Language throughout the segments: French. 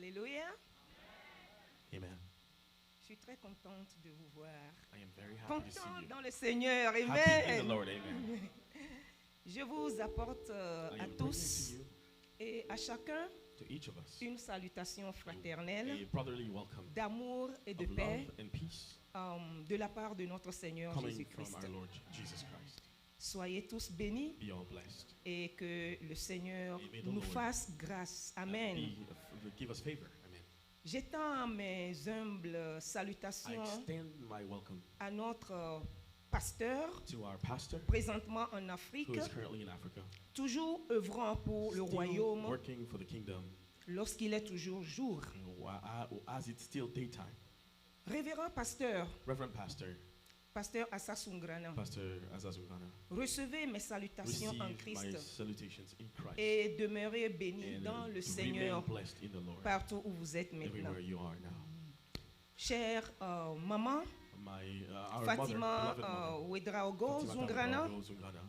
Alléluia. Amen. Je suis très contente de vous voir. I am very happy to see Contente you. dans le Seigneur. Happy in the Amen. Lord. Amen. Je vous apporte I à am bringing tous to you, et à chacun to each of us, une salutation a fraternelle brotherly welcome d'amour et de of paix love and peace de la part de notre Seigneur coming Jésus-Christ. from our Lord Jesus Christ. Soyez tous bénis Be all blessed. et que le Seigneur Et may the nous Lord fasse grâce. Amen. Give us favor. Amen. J'étends mes humbles I salutations extend my welcome à notre pasteur, to our pastor présentement en Afrique, who is currently in Africa, toujours œuvrant pour le still royaume working for the kingdom lorsqu'il est toujours jour. as it's still daytime. Révérend pasteur, Reverend Pastor, pasteur Assa Sungrana, Pastor Azazugana, recevez mes salutations receive en my Christ salutations in Christ et demeurez bénis and dans le to Seigneur remain blessed in the Lord partout où vous êtes maintenant. everywhere you are now. Chère maman Our Fatima mother, beloved mother, Wedraogo Fatima Zungrana, Tabago Zungrana,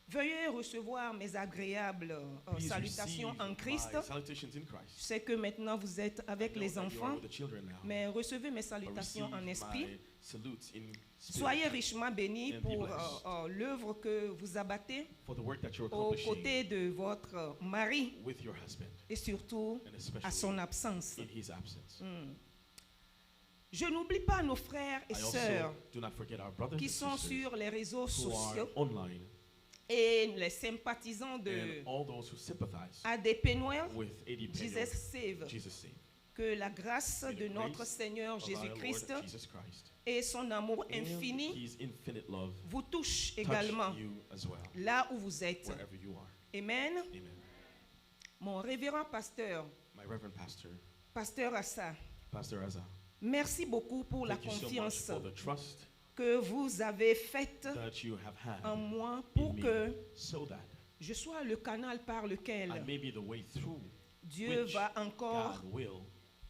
veuillez recevoir mes agréables please salutations receive en Christ. my salutations in Christ. Je sais que maintenant vous êtes avec I know les that you are enfants, with the children now, mais recevez mes but salutations en receive esprit. my salutes in spirit Soyez richement bénis and be pour blessed l'œuvre que vous abattez for the work that you're aux accomplishing côtés de votre mari with your husband, et surtout and à son especially absence. in his absence. Je n'oublie pas nos frères et I also sœurs do not forget our brothers qui and sont sisters sur les réseaux who sociaux are online et les sympathisants de and all those who sympathize ADP Noël, with AD Jesus Peniel, Save. Jesus Save. Que la grâce May the de notre grace Seigneur of our Jésus-Christ Lord Jesus Christ et son amour and infini his infinite love vous touche touch également you as well, là où vous êtes. wherever you are. Amen. Amen. Mon révérend pasteur, My Reverend Pastor, pasteur Assa, Pastor Azza, merci beaucoup pour la thank you so much confiance for the trust que vous avez faite that you have had en moi in pour me, que so that je sois le canal par lequel I may be the way through Dieu which va encore God will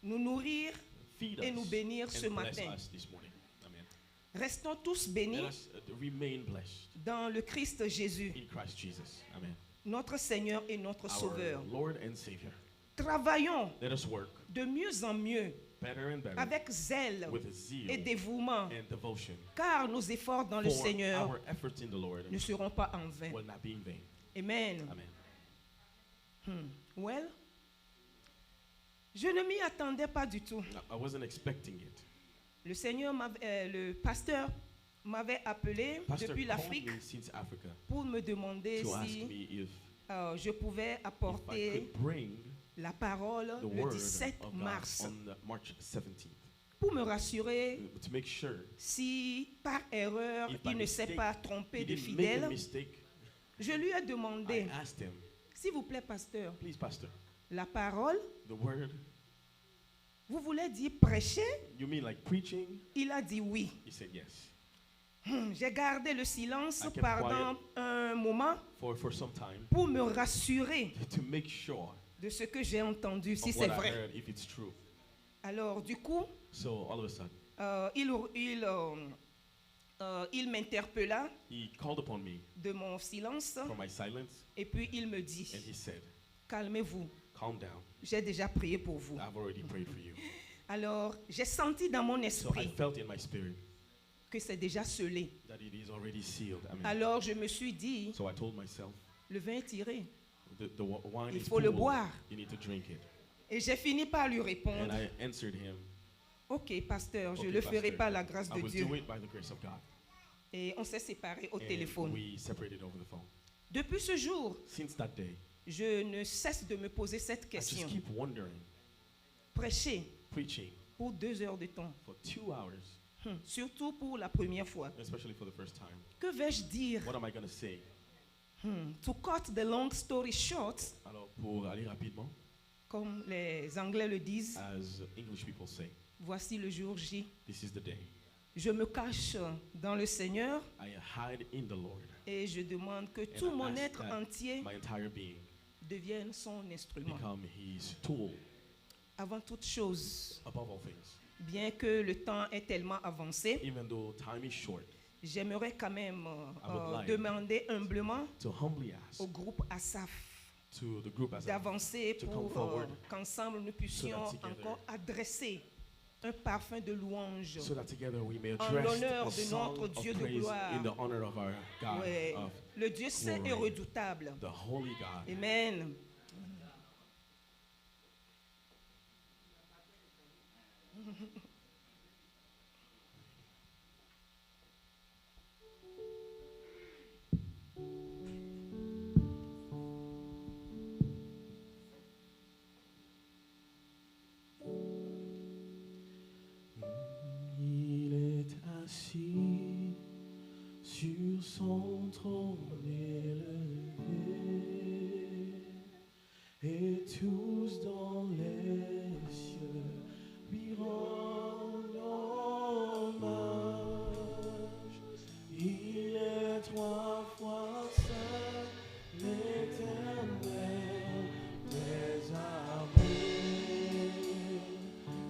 nous nourrir feed et us nous bénir ce and bless matin. us this morning. Amen. Restons tous Let bénis us remain blessed dans le Christ Jésus, in Christ Jesus. Amen. notre Seigneur et notre Our Sauveur. Lord and Savior. Travaillons Let us work de mieux en mieux better and better avec zèle with zeal et dévouement, and devotion. car nos efforts dans le For Seigneur our efforts in the Lord ne seront pas en vain. will not be in vain. Amen. Amen. Well, je ne m'y attendais pas du tout. I wasn't expecting it. Le Seigneur, le pasteur m'avait appelé Pastor depuis called l'Afrique me since Africa pour me demander to ask si me if je pouvais I apporter could bring la parole the le word 17 of God mars on March 17th pour me rassurer to make sure si par erreur If by il ne s'est mistake pas trompé he de didn't make a fidèle. mistake. Je lui ai I demandé, asked him, s'il vous plaît, pasteur, please, Pastor, la parole, the word, vous voulez dire prêcher? you mean like preaching? Il a dit oui. He said yes. J'ai gardé le silence I kept pendant un moment For some time pour me rassurer to make sure de ce que j'ai entendu, si of c'est what I vrai. heard, if it's true. Alors, du coup, So all of a sudden, il m'interpella he called upon me de mon silence for my silence, et puis il me dit, and he said, calmez-vous, calm down. j'ai déjà prié pour vous. I've already prayed for you. Alors, j'ai senti dans mon So I esprit felt in my spirit que c'est déjà scellé. that it is already sealed. Amen. Alors, je me suis dit, So I told myself, le vin est tiré. the wine Il is faut le full. boire. You need to drink it. Et j'ai fini par lui And répondre, I answered him, ok, pasteur, je okay, le ferai Pastor, par la grâce I de will Dieu. do it by the grace of God. Et on s'est séparés au And téléphone. we separated over the phone. Depuis ce jour, Since that day, je ne cesse de me poser cette I question. just keep wondering, Prêcher preaching pour 2 heures de temps, for 2 hours, surtout pour la première fois. especially for the first time. Que vais-je dire? What am I going to say? To cut the long story short, Alors, pour aller rapidement, comme les Anglais le disent, as English people say, voici le jour J. this is the day. Je me cache dans le Seigneur I hide in the Lord. et je demande que And tout I mon ask être that entier my entire being devienne son instrument. become his tool Avant toute chose, above all things. bien que le temps est tellement avancé, Even though time is short, j'aimerais quand même I would like demander humblement to humbly ask au groupe Asaph to the group as a d'avancer to come pour forward qu'ensemble nous puissions so that together- encore adresser un parfum de louange so that together we may en address l'honneur a de song notre of Dieu de praise gloire. in the honor of our God, Ouais. of Le Dieu saint et glory. redoutable. the Holy God. Amen. Il est assis sur son trône élevé, et tous dans les cieux lui rendent hommage. Il est trois fois saint, l'Éternel des armées.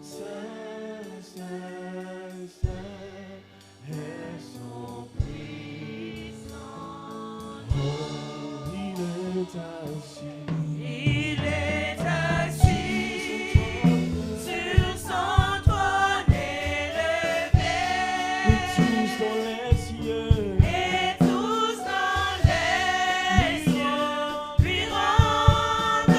Saint, Saint, Saint est son puissant. Oh, il est assis. Il est assis sur son trône élevé, Et tous dans les cieux, et tous dans les cieux lui rendent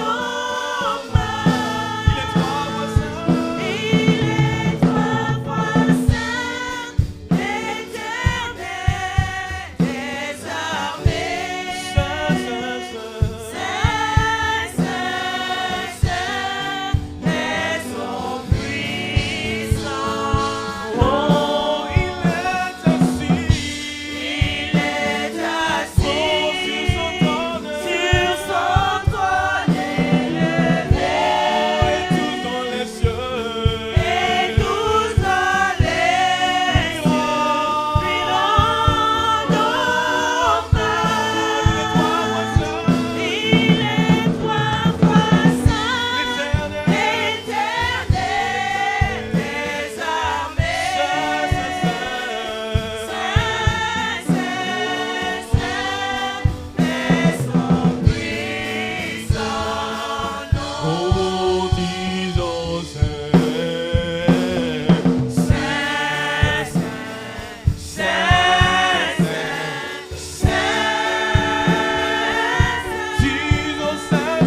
hommage. il est trois fois saint. Il est trois fois saint, l'Éternel des armées. Saint, Saint, Saint. Saint, Saint, Saint est son puissant. Oh, il est assis. Il est assis sur son trône. sur son trône élevé, Et tous dans les cieux. et tous dans les cieux lui rendent hommage. Il est trois fois saint, l'Éternel des armées. Saint, Saint, Saint est son puissant nom. Oh, disons Saint. Saint, Saint, Saint, Saint, Disons Saint,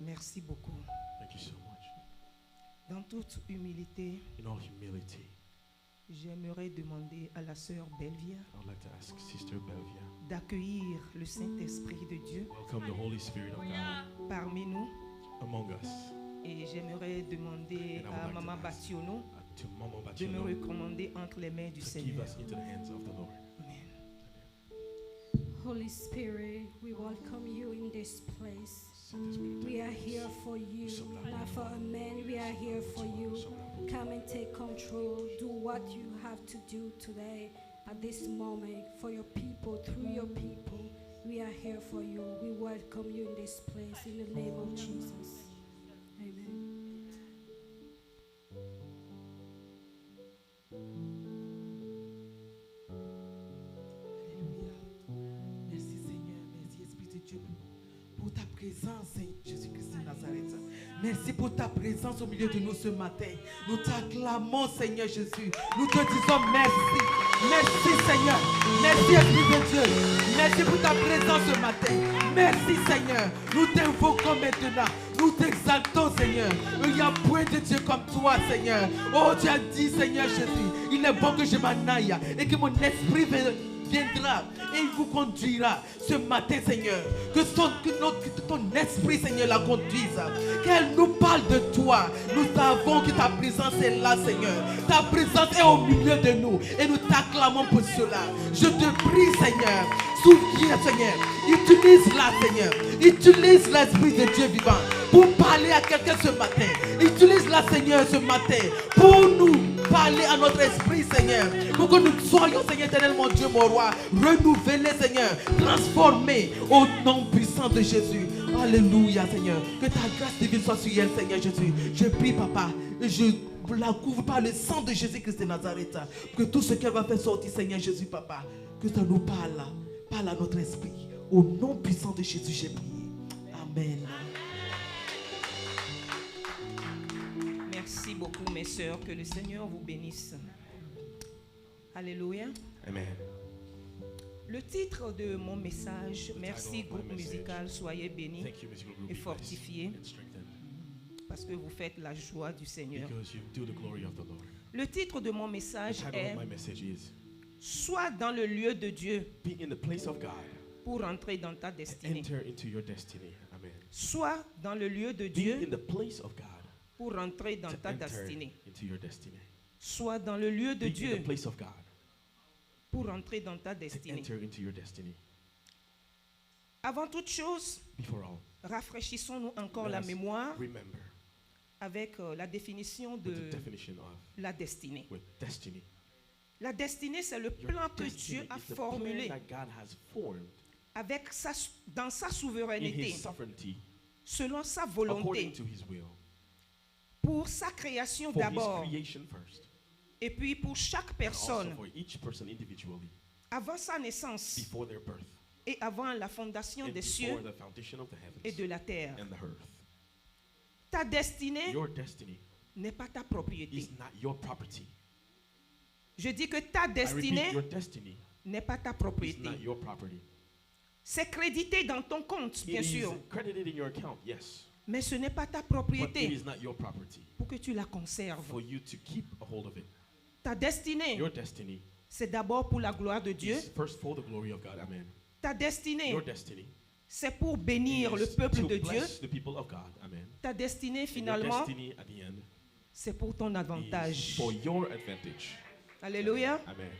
Merci beaucoup. Thank you so much. Dans toute humilité, In all humility, j'aimerais demander à la sœur Belvia I would like to ask Sister Belvia, d'accueillir le Saint-Esprit de Dieu welcome the Holy Spirit of God parmi nous. among us. Et j'aimerais demander And I would à like to Maman ask Bationo to Mama de me Bachelor recommander entre les mains du to give Seigneur. us into the hands of the Lord. Amen. Holy Spirit, we welcome you in this place. Saint-Esprit, We are here for you, not for a man. We are here for you. Come and take control. Do what you have to do today at this moment for your people, through your people. We are here for you. We welcome you in this place in the name of Jesus. Amen. Alléluia. Merci Seigneur, merci Esprit de Dieu pour ta présence, Seigneur Jésus-Christ de Nazareth. Merci pour ta présence au milieu de nous ce matin. Nous t'acclamons, Seigneur Jésus. Nous te disons merci. Merci Seigneur. Merci Esprit de Dieu. Merci pour ta présence ce matin. Merci Seigneur. Nous t'invoquons maintenant. Nous t'exaltons Seigneur. Il n'y a point de Dieu comme toi Seigneur. Oh, tu as dit Seigneur Jésus, il est bon que je m'en aille et que mon esprit viendra et il vous conduira ce matin Seigneur. Que ton esprit Seigneur la conduise. Qu'elle nous parle de toi. Nous savons que ta présence est là Seigneur. Ta présence est au milieu de nous et nous t'acclamons pour cela. Je te prie Seigneur. Souviens Seigneur. Utilise-la Seigneur. Utilise l'Esprit de Dieu vivant pour parler à quelqu'un ce matin. Utilise-la, Seigneur, ce matin pour nous parler à notre esprit, Seigneur. Pour que nous soyons, Seigneur éternel, mon Dieu, mon roi, renouvelés, Seigneur, transformés au nom puissant de Jésus. Alléluia, Seigneur. Que ta grâce divine soit sur elle, Seigneur Jésus. Je prie, Papa, et je la couvre par le sang de Jésus-Christ de Nazareth. Que tout ce qu'elle va faire sortir, Seigneur Jésus, Papa, que ça nous parle à notre esprit. Au nom puissant de Jésus, j'ai prié. Amen. Merci beaucoup, mes sœurs. Que le Seigneur vous bénisse. Alléluia. Amen. Le titre de mon message, merci title of my groupe message. musical, soyez bénis Thank you, musical group. et Be blessed fortifiés and strengthened, parce que vous faites la joie du Seigneur. because you do the glory of the Lord. Le titre de mon The message title est of my message is Sois dans le lieu de Dieu Be in the place of God pour entrer dans ta and destinée. enter into your destiny. Amen. Sois dans le lieu de Be Dieu in the place of God pour entrer dans to ta enter destinée. into your destiny. Sois dans le lieu de Be in Dieu the place of God pour entrer dans ta to destinée. enter into your destiny. Avant toute chose, Before all, rafraîchissons-nous encore let la us mémoire remember avec la définition with de the definition of la destinée. with destiny. La destinée, c'est le Your plan que destiny Dieu a is the formulé plan that God has formed avec dans sa in souveraineté, His sovereignty, selon sa according volonté, to His will, pour sa création for His d'abord, creation first, et puis pour chaque and also personne, for each person individually, avant sa naissance before their birth, et avant la fondation and des before cieux the foundation of the et heavens de la terre. and the earth. Ta destinée Your destiny n'est pas ta propriété. is not your property. Je dis que ta I repeat, destinée your destiny n'est pas ta is propriété. not your property. C'est crédité dans ton compte, bien It is sûr, credited in your account, yes, mais ce n'est pas ta but it propriété is not your property pour que tu la conserves. for you to keep a hold of it. Ta destinée, Your destiny c'est d'abord pour la gloire de Dieu. is first for the glory of God. Amen. Ta destinée, Your destiny c'est pour bénir le is peuple to de Dieu. bless the people of God. Amen. Ta destinée, And your finalement, destiny at the end c'est pour ton is avantage. for your advantage. Alléluia. Amen.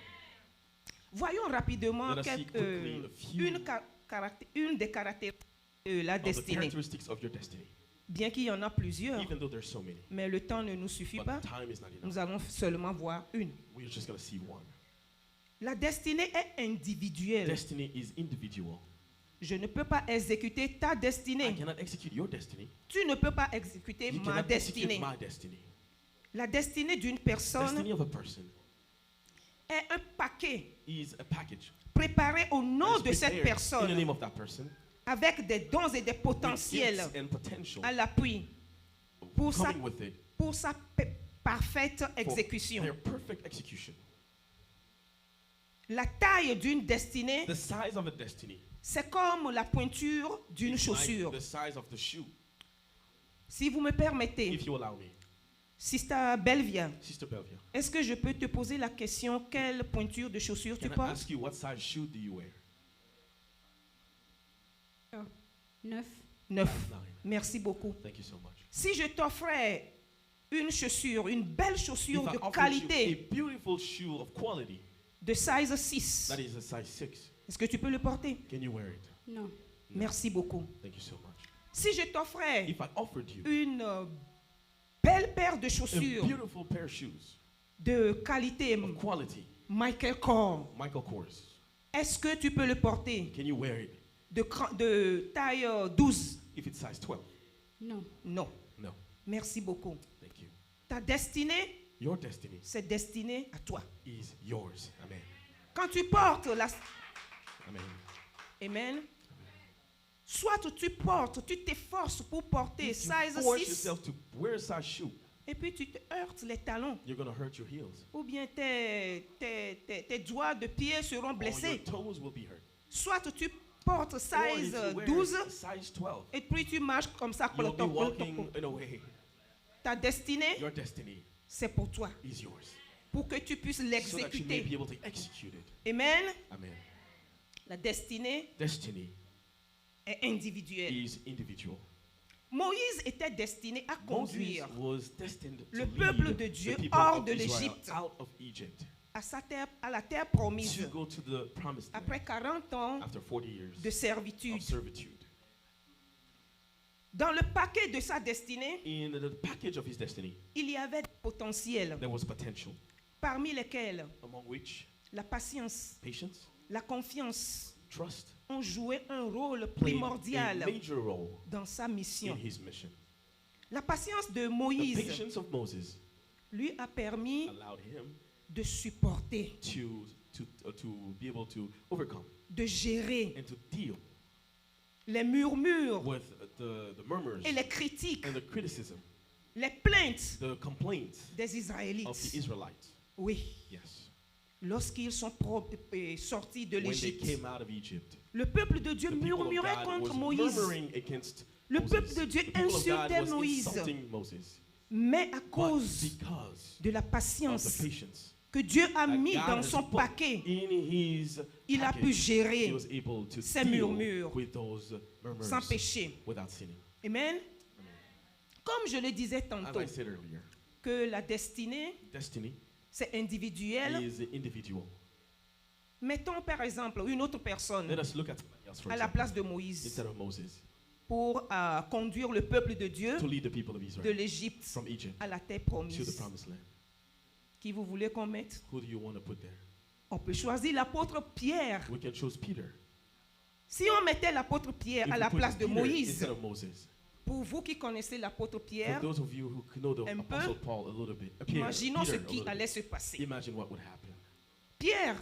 Voyons rapidement Let us see quickly a few une des caractéristiques de la of the destinée. characteristics of your destiny. Bien qu'il y en a plusieurs, Even though there's so many, mais le temps ne nous suffit but pas. time is not enough. Nous allons seulement voir une. We're just going to see one. La destinée est individuelle. Destiny is individual. Je ne peux pas exécuter ta I destinée. cannot execute your destiny. Tu ne peux pas exécuter You ma cannot execute destinée. my destiny. La destinée d'une personne Destiny of a person est un paquet is a package. préparé au nom that de is cette prepared in the personne name of that person avec des dons et des with potentiels gifts and potential à l'appui pour sa, coming with it pour sa parfaite for exécution. their perfect execution. La taille d'une destinée, The size of a destiny c'est comme la pointure d'une is chaussure. like the size of the shoe. Si vous me permettez, If you allow me, Sister Belvia, Sister Belvia, est-ce que je peux te poser la question quelle pointure de chaussure tu can I portes? ask you what size shoe do you wear? 9. 9. 9. Merci beaucoup. Thank you so much. Si je t'offrais une chaussure, une belle chaussure If I de offered you a qualité, beautiful shoe of quality de size 6, that is a size 6, est-ce que tu peux le porter? can you wear it? Non. Merci beaucoup. Thank you so much. Si je t'offrais If I offered you une belle paire de a chaussures beautiful pair of shoes de qualité of quality, Michael Kors, Michael Kors, est-ce que tu peux le porter can you wear it de taille 12? if it's size 12? Non. Non. No. Merci beaucoup. Thank you. Ta destinée, Your destiny c'est destiné à toi. is yours. Amen. Quand tu portes la... Amen. Amen. Soit tu portes, tu t'efforces pour porter If you size force 6 yourself to wear a size shoe, et puis tu te heurtes les talons you're going to hurt your heels. ou bien tes doigts de pied seront Or your blessés. toes will be hurt. Soit tu portes Or if size you wear 12 a size 12, et puis tu marches comme ça. you'll be walking in a way. Ta destinée, Your destiny c'est pour toi, is yours. pour que tu puisses So that you may l'exécuter. be able to execute it. Amen. Amen. La destinée Destiny est individuelle. is individual. Moïse était destiné à Moses conduire was destined to le lead peuple de the Dieu people hors of de Israel l'Égypte out of Egypt à la terre promise to go to the promised land après 40 ans after 40 years de servitude. of servitude. Dans le paquet de sa destinée, in the package of his destiny, il y avait des potentiels, there was potential, parmi lesquels among which la patience, patience, la confiance trust ont joué un rôle played a primordial major role dans sa in mission. his mission. La patience de The Moïse patience of Moses lui a permis allowed him de supporter, to be able to overcome de gérer and to deal les murmures with the murmurs et les critiques, and the criticism, les plaintes the complaints des of the Israélites. Israelites. Oui, Yes. lorsqu'ils sont sortis de When they l'Égypte, came out of Egypt, le peuple de Dieu the people of murmurait God contre was Moïse. murmuring against Le Moses. peuple de Dieu The people of God insultait was Moïse. insulting Moses. Mais à But cause because de la of the patience patience que Dieu a that mis God dans has son put paquet, in his il a pu package, gérer he was able to ces deal murmures with those murmurs sans péché. without sinning. Amen. Comme je le disais As tantôt, I said earlier, que la destinée, destiny c'est individuel. is individual. Mettons par exemple une autre personne Let us look at somebody else, for à la example, place de Moïse instead of Moses, pour conduire le peuple de Dieu to lead the people of de Israel l'Égypte from Egypt à la terre to the promise. promised land. Qui vous voulez qu'on mette? Who do you want to put there? On peut choisir l'apôtre Pierre. We can choose Peter. Si on mettait l'apôtre Pierre If à we la put place de Peter Moïse, instead of Moses. pour vous qui connaissez l'apôtre For Pierre, those of you who know the un peu, Apostle Paul a little bit, Peter, imaginons ce Peter a qui little allait bit. se passer. Imagine what would happen. Pierre,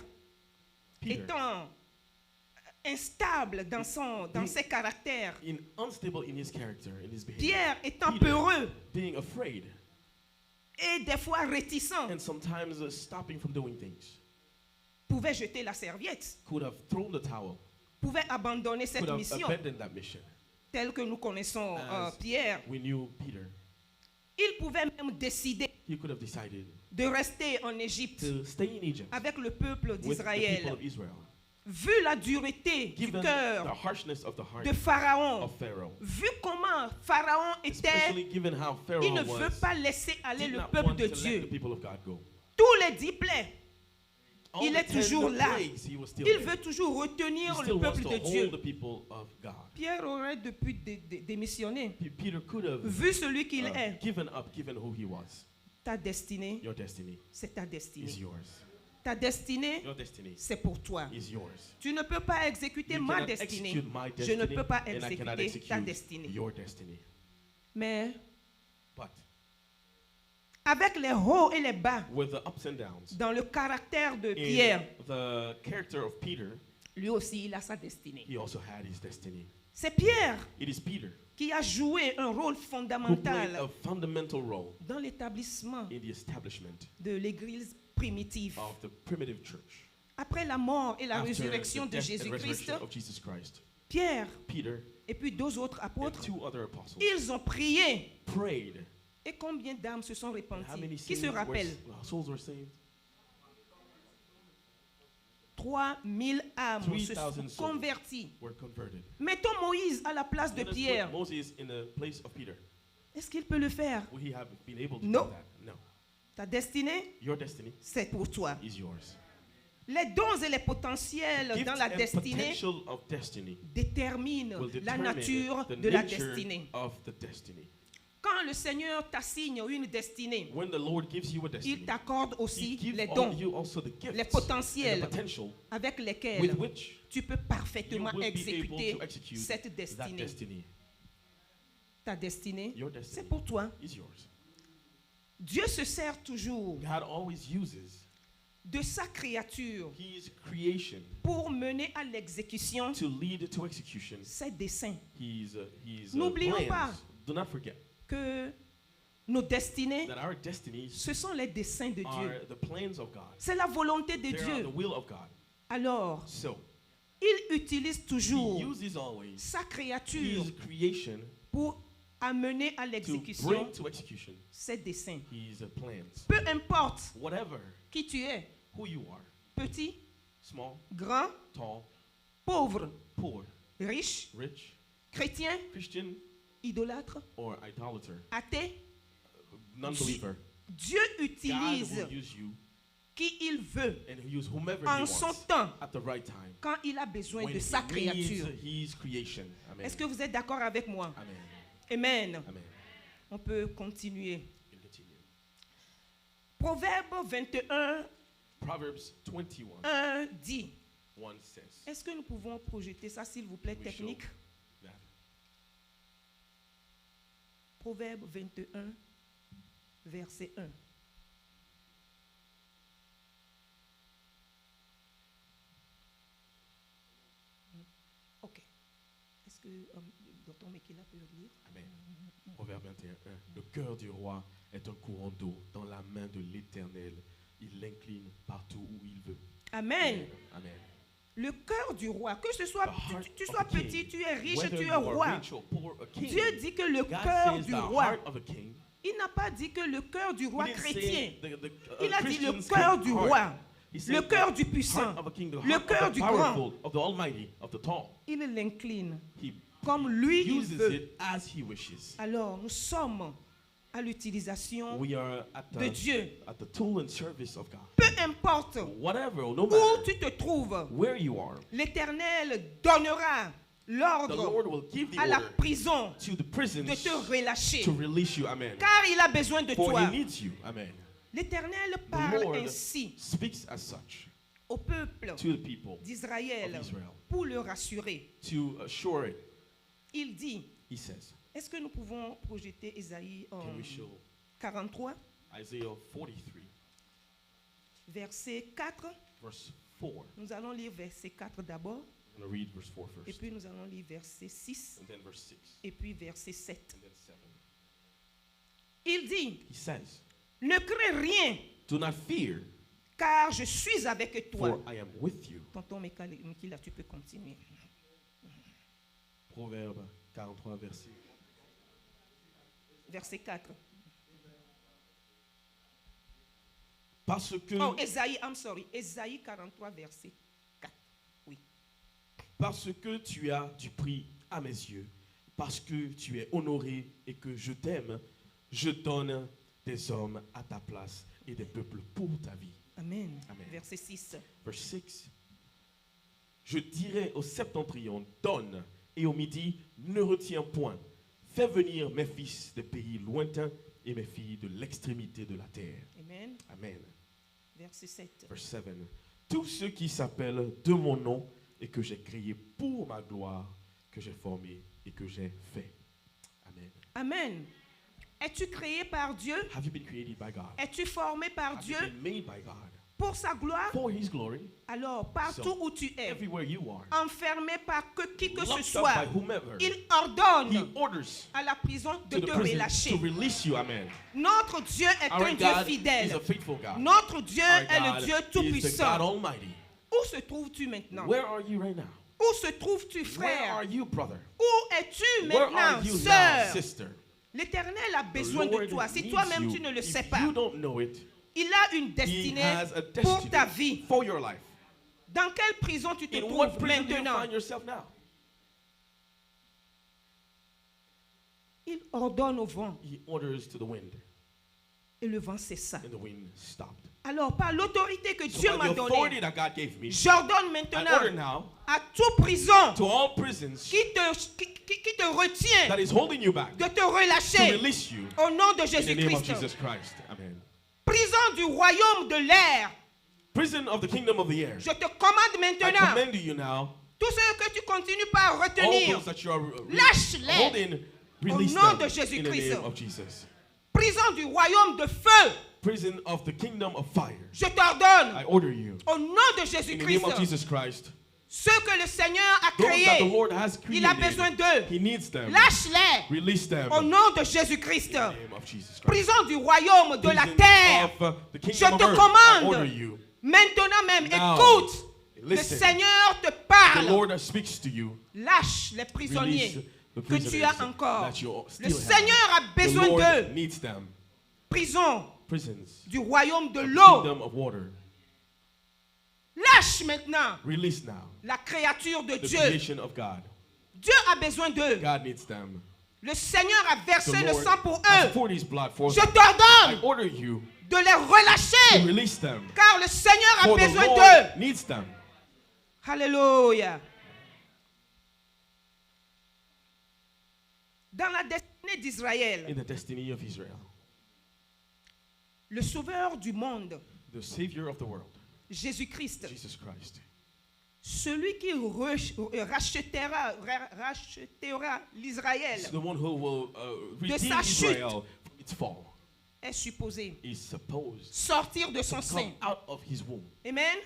Peter, étant instable dans ses caractères, unstable in his character, in his behavior, Pierre étant Peter, peureux being afraid et des fois réticent, and sometimes stopping from doing things, pouvait jeter la serviette, could have thrown the towel, pouvait abandonner could cette have mission abandoned that mission. telle que nous connaissons As Pierre. We knew Peter. Il pouvait même décider He could have decided de rester en Égypte to stay in Egypt avec le peuple with the people d'Israël. of Israel, Vu la dureté du given the cœur harshness of the heart de Pharaon, of Pharaoh, vu comment Pharaon était, especially given how il Pharaoh ne veut was, pas laisser aller did le not peuple want de to let Dieu. the people of God go. Tous les 10 plaies, All il the est 10 toujours là. plagues, he was still Il there. veut toujours He retenir still le wants peuple to de hold Dieu. the people of God. Pierre aurait depuis démissionné, Peter could have vu celui qu'il est. given up, given who he was. Ta destinée, Your destiny c'est ta is destinée. yours. Ta destinée, Your destiny c'est pour toi. is yours. Tu ne peux pas exécuter You ma cannot destinée. execute my Je ne destiny, peux pas and I cannot exécuter ta execute destinée. your destiny. Mais But avec les hauts et les bas with the ups and downs, dans le caractère de in Pierre, the character of Peter, lui aussi, il a sa destinée. he also had his destiny. C'est Pierre It is Peter qui a joué un rôle who played fondamental a fundamental role dans l'établissement in the establishment de l'église primitive. of the primitive church. Après la mort et la After résurrection the de death and Jésus-Christ, resurrection of Jesus Christ, Pierre Peter et puis deux autres and apôtres, 2 other apostles ils ont prié. prayed. Et combien d'âmes se sont And how repenties? many Qui se rappelle? souls were saved? 3000 âmes se 3,000 sont souls. converties. Were converted. Mettons Moïse à la place de Let us put Pierre. Moses in the place of Peter. Est-ce qu'il peut le faire? Would he have been able to No. do that? No. Ta destinée, Your destiny c'est pour toi. is yours. Les dons et les potentiels Gifts dans la and destinée potential of destiny déterminent will la determine nature the de la nature destinée. of the destiny. Quand le Seigneur t'assigne une destinée, When the Lord gives you a destiny, il t'accorde He aussi gives les dons you also the gifts les and potentiels the potential avec with lesquels which tu peux you parfaitement will be able exécuter to execute cette that destinée. destiny. Ta destinée, Your c'est destiny pour toi. is yours. Dieu se sert toujours God always uses de sa créature His creation pour mener à l'exécution to lead to execution ses desseins. His N'oublions plans. pas. Do not forget Que nos destinées, that our destinies ce sont les desseins de Dieu. are the plans of God. C'est la volonté de They are Dieu. the will of God. Alors, So il utilise He toujours uses always sa créature His creation pour amener à to l'exécution bring to execution ses desseins. His plans. Peu importe Whatever, qui tu es, who you are, petit, small, grand, tall, pauvre, poor, riche, rich, chrétien, Christian, idolâtre, or idolater, athée, non-believer, Dieu God utilise will use you qui il veut and use whomever He en son wants temps at the right time quand il a besoin when de sa He needs créature. His creation. Amen. Est-ce que vous êtes d'accord avec moi? Amen. Amen. Amen. On peut continuer. We can continue. Proverbe 21, Proverbs 21, 1 dit. 1 says. Est-ce que nous pouvons projeter ça, s'il vous plaît, We technique? show that. Proverbe 21, verset 1. Ok. Est-ce que Dr. Mekila peut le lire? Amen. Proverbe 21, 1. Le cœur du roi est un courant d'eau dans la main de l'Éternel. Il l'incline partout où il veut. Amen. Amen. Le cœur du roi, que ce soit, The heart tu of sois a king, petit, tu es riche, whether tu you es are roi. rich or poor, a king, Dieu dit que le God cœur says du the roi, heart of a king. il n'a pas dit que le cœur du He roi didn't chrétien. say Il a dit le Christian's cœur du heart. roi, He said le cœur the du puissant, heart of a king, the le heart cœur of the du grand. powerful, of the almighty, of the tall. Il l'incline He comme lui il uses veut. it as he wishes. Alors, nous sommes à l'utilisation We are at de Dieu. at the tool and service of God. Peu importe Whatever, no où matter tu te trouves, where you are, l'Éternel donnera the l'ordre Lord will give the à la order prison to the prisons de te relâcher, to release you. Amen. car il a besoin de For toi. he needs you. Amen. L'Éternel The parle Lord ainsi speaks as such au peuple to the people d'Israël of Israel pour le rassurer. to assure it. Il dit, He says, est-ce que nous pouvons projeter Ésaïe en can we show 43, Isaiah 43, verset 4? verse 4? Nous allons lire verset 4 d'abord, I'm going to read verse 4 et first, puis nous allons lire verset 6, and then verse 6, et puis verset 7. and then 7. Il dit, He says, ne crains rien, do not fear, car je suis avec toi. for I am with you. Tonton Mekila, tu peux continuer. Proverbe 43, verset. Verset 4. Parce que, Oh, Ésaïe, I'm sorry. Ésaïe 43, verset 4. Oui. parce que tu as du prix à mes yeux, parce que tu es honoré et que je t'aime, je donne des hommes à ta place et des peuples pour ta vie. Amen. Amen. Verset 6. Verse 6. Je dirai au septentrion, donne, et au midi, ne retiens point. Fais venir mes fils des pays lointains et mes filles de l'extrémité de la terre. Amen. Amen. Verset 7. Verse 7. Tous ceux qui s'appellent de mon nom et que j'ai créé pour ma gloire, que j'ai formé et que j'ai fait. Amen. Amen. Es-tu créé par Dieu? Have you been created by God? Es-tu formé par Have Dieu you been made by God? pour sa gloire? For His glory, Alors, partout So, où tu es, everywhere you are, enfermé par qui que ce locked up soit, by whomever, il He ordonne orders à la prison de to the te prison relâcher. to release you. Amen. Notre Dieu est Our un Dieu God is fidèle. a faithful God. Notre Dieu Our est le God Dieu is the God tout-puissant. Almighty. Où se trouves-tu maintenant? Where are you right now? Où se trouves-tu, Where frère? are you, brother? Où es-tu Where are maintenant, you now, sœur? sister? L'Éternel a The besoin de Lord toi. Si needs toi-même you. tu ne le If sais pas, you don't know it, il a une He destinée has a pour ta destiny vie. for your life. Dans quelle prison tu te In what trouves prison do you maintenant? find yourself now? Il ordonne au vent He orders to the wind, et le vent cessa. and the wind stopped. Alors, par l'autorité que So Dieu by m'a the authority donnée, that God gave me, j'ordonne I maintenant order now à toute prison to all prisons qui te retient that is holding you back de te to relâcher release you au nom de in the name of Jésus-Christ. Jesus Christ. Amen. Prison du royaume de l'air, Prison of the kingdom of the air. je te commande I maintenant, command you now, tous ceux que tu continues pas à all retenir, those that you are lâche-les holding, release nom them de Jésus in the Christ. name of Jesus. Prison du royaume de feu, Prison of the kingdom of fire. je t'ordonne I order you au nom de in the name Jésus-Christ, of Jesus Christ. ceux que le Seigneur a Those that the créés, Lord has il a besoin created, d'eux. He needs them. Lâche-les Release them au in nom de Jésus-Christ. the name of Jesus Christ. Prison du royaume de la Prison terre, of the je kingdom of te earth. I commande order you. maintenant même, Now, écoute, le listen. Seigneur te The parle. Lord speaks to you. Lâche les Release prisonniers the que tu prisoners as encore. that you Le still Seigneur a have. besoin The Lord d'eux. needs them. Prison Prisons. du royaume de The l'eau. kingdom of water. Lâche maintenant Release now. la créature de The Dieu. creation of God. Dieu a besoin d'eux. God needs them. Le Seigneur a versé The le Lord sang pour has eux. poured His blood for Je them. I t'ordonne order you de les to relâcher, release them. car le Seigneur a For the besoin Lord d'eux. needs them. Alléluia. Dans la destinée in d'Israël, the destiny of Israel. le sauveur du monde, The Savior of the world, Jésus-Christ, Jesus Christ. celui qui rachètera l'Israël, The one who will redeem sa chute. Israel from its fall est supposé is supposed sortir de to son come sein. out of his womb. Amen.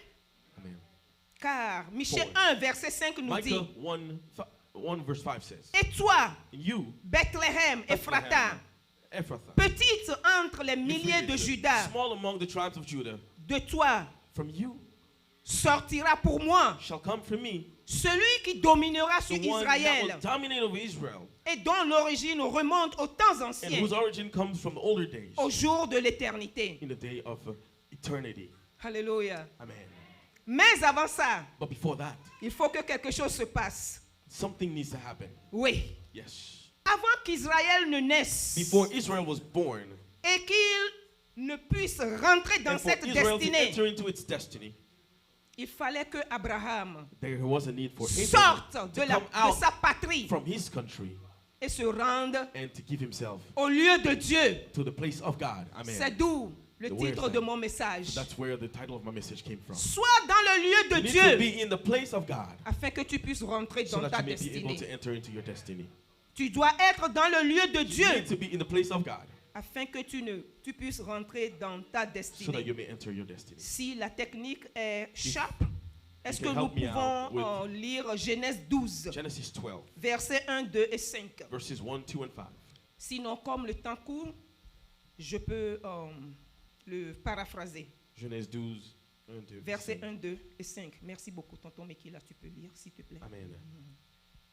Amen. Car Michée Paul. 1, verset 5 nous dit, Micah 1 verse 5 says, et toi, and you, Bethléem, Ephrata, Ephrathah, petite entre les milliers de Judas, small among the tribes of Judah, de toi from you sortira pour moi shall come from me celui qui dominera sur the one that Israël will dominate over Israel, et dont l'origine remonte aux temps and anciens, whose origin comes from the older days, au jour de l'éternité. in the day of eternity. Alléluia. Amen. Mais avant ça, But before that, il faut que quelque chose se passe. something needs to happen. Oui. Yes. Avant qu'Israël ne naisse Before Israel was born, et qu'il ne puisse rentrer dans and for cette Israel to destinée, enter into its destiny, il fallait que Abraham there was a need for Abraham sorte to de come out sa patrie from his country et se rende and to give himself au lieu de Dieu. to the place of God. C'est Amen. d'où le The titre word de said. mon message. That's where the title of my message came from. Sois dans le lieu de You need to Dieu be in the place of God afin que tu puisses rentrer so dans ta that you may be able destinée. to enter into your destiny. Tu dois être dans le lieu de You Dieu need to be in the place of God afin que tu puisses rentrer dans ta so that destinée. you may enter your destiny. Si la technique est sharp, est-ce que can nous help me out pouvons lire Genèse 12, Genesis 12, versets 1, 2 et 5. verses 1, 2, and 5. Sinon, comme le temps court, je peux le paraphraser. Genèse 12, 1, 2, Versets 5. 1, 2 et 5. Merci beaucoup, tonton Mekila, tu peux lire, s'il te plaît. Amen.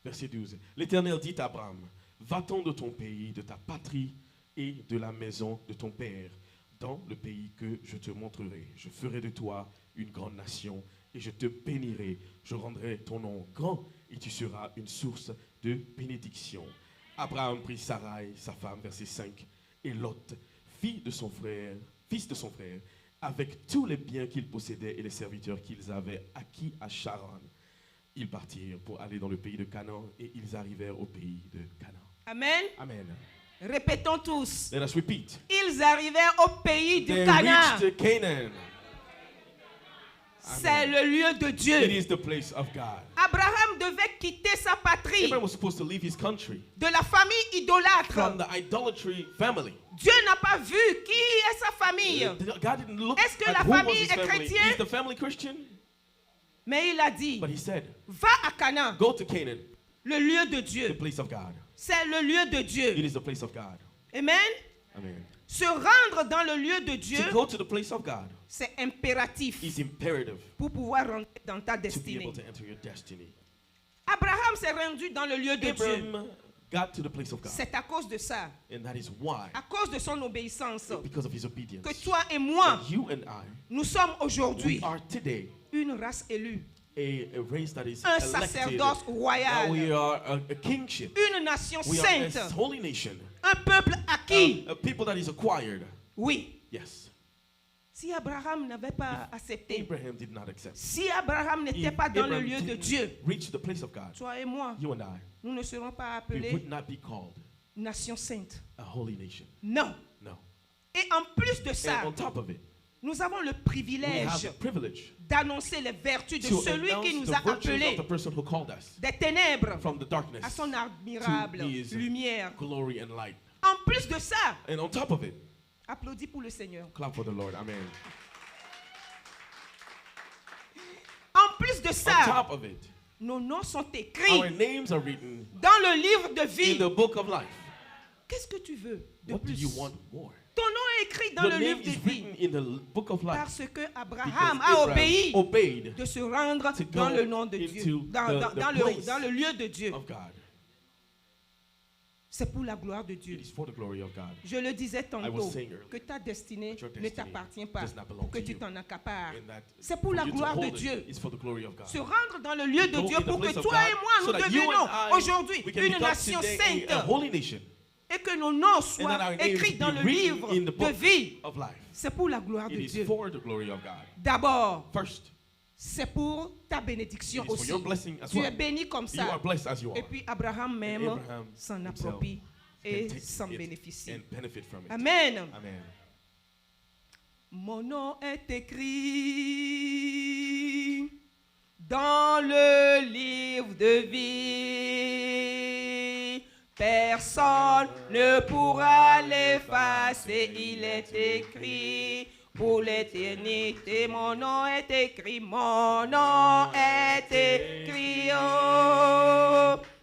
Verset 12. L'Éternel dit à Abraham, va-t'en de ton pays, de ta patrie et de la maison de ton père, dans le pays que je te montrerai. Je ferai de toi une grande nation et je te bénirai. Je rendrai ton nom grand et tu seras une source de bénédiction. Abraham prit Sarai, sa femme, verset 5, et Lot, fils de son frère, avec tous les biens qu'ils possédaient et les serviteurs qu'ils avaient acquis à Charan. Ils partirent pour aller dans le pays de Canaan et ils arrivèrent au pays de Canaan. Amen. Amen. Répétons tous. Let us repeat. Ils arrivèrent au pays du They Canaan. reached Canaan. C'est le lieu de It Dieu. is the place of God. Abraham devait quitter sa patrie Abraham was supposed to leave his country de la famille idolâtre. from the idolatry family. Dieu n'a pas vu qui est sa famille. God didn't look Est-ce que at la who was famille his est family. chrétienne? Is the family Christian? Mais il a dit, But he said, va à Canaan, go to Canaan, le lieu de the Dieu. place of God. C'est le lieu de It Dieu. is the place of God. Amen. Amen. Se rendre dans le lieu de Dieu, To go to the place of God c'est impératif is imperative pour pouvoir rentrer dans ta to be destinée. able to enter your destiny. Abraham s'est rendu dans le lieu de Dieu. Abraham got to the place of God. C'est à cause de ça, And that is why, à cause de son obéissance, because of his obedience, que toi et moi, that you and I, nous sommes we aujourd'hui are today une race élue, a race that is un elected. sacerdoce That we royal, are a kingship. une nation We are sainte, a holy nation. un peuple acquis. A people that is acquired. Oui, Yes. si Abraham n'avait pas accepté, Abraham did not accept. si Abraham n'était If pas dans le Abraham lieu de didn't Dieu, reach the place of God, toi et moi, you and I, nous ne serons pas we appelés would not be called nation sainte. a holy nation. Non. No. Et en plus de And ça, on top of it, nous avons le we have privilège the privilege d'annoncer les vertus de to celui qui announce nous the a virtues of appelés the person who called us des ténèbres from the darkness à son admirable to his lumière. glory and light. En plus de ça, And on top of it, applaudis pour le Seigneur. clap for the Lord. Amen. En plus de On ça, top of it, nos noms sont our écrits names are written dans le livre de in vie. the book of life. Qu'est-ce que tu veux de What do plus? you want more? Ton nom est écrit dans Your le name livre de is vie written in the book of life parce que because Abraham a Abraham obéi obeyed de se rendre to go dans le nom de into Dieu, dans the place dans le lieu de Dieu. of God. C'est pour la gloire de Dieu. It is for the glory of God. Je le disais I tantôt, was saying earlier que ta destinée that your ne destiny t'appartient pas does not belong pour que to tu you. t'en accapares. And that C'est pour for la you to gloire de hold it Dieu. is for the glory of God. Se rendre dans le lieu de Go Dieu in the pour que place of toi God et moi so nous that you devenions and I, aujourd'hui we can une become nation today sainte a holy nation. et que nos noms And soient that our names écrits dans be le written livre in the de book vie. of life. C'est pour la gloire de It is Dieu. for the glory of God. D'abord, First, c'est pour ta bénédiction it is for aussi. your blessing as Tu es well. béni comme You are ça. blessed as you Et are. puis Abraham même Abraham s'en himself approprie. et take s'en it bénéficier. and benefit from it. Amen. Amen. Mon nom est écrit dans le livre de vie. Personne ne pourra l'effacer. Il est écrit pour l'éternité. Mon nom est écrit. Mon nom est écrit